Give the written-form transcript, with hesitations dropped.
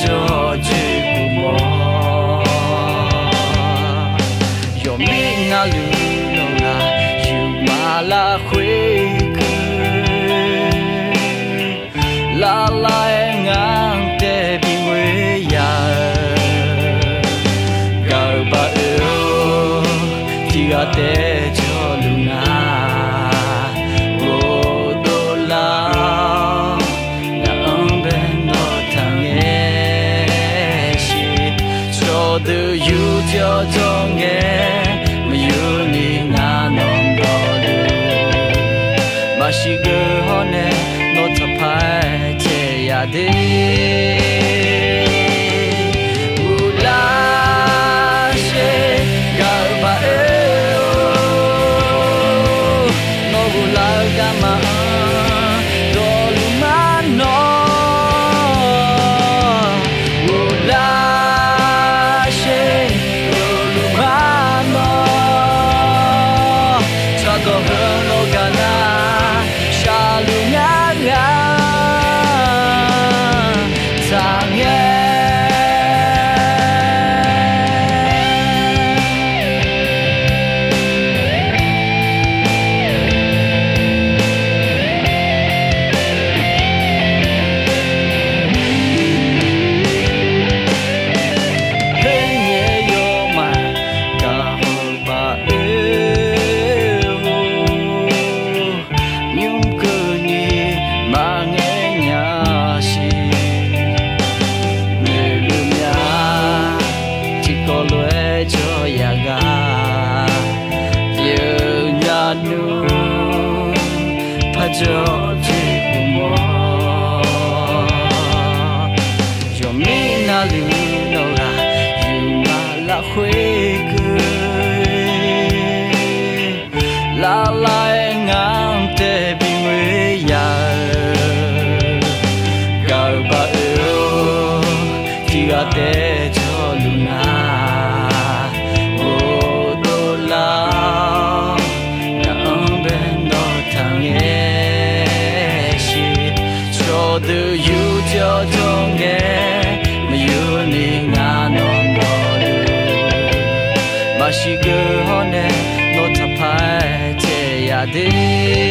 cho chị của mò yo mi nga lu no la you ma la khuê la la ngang te bi ngwe ya ga ba eo ti ga te cho lu na từ yêu cho nghe mà yêu ni na non đó được mà chỉ cứ hôn nè nó thắp hai che ya đi ula she gar ba eo nó ula gama do lumano cho chị của mò yo mi na lu no la you ma la khuê la la ngang te bi ngwe ya ga ba eo ti ga te cho lu na o do la từ yêu cho nghe mà yêu ni nga non đó được mà chỉ cứ hôn nè nó thắp hai che ya đi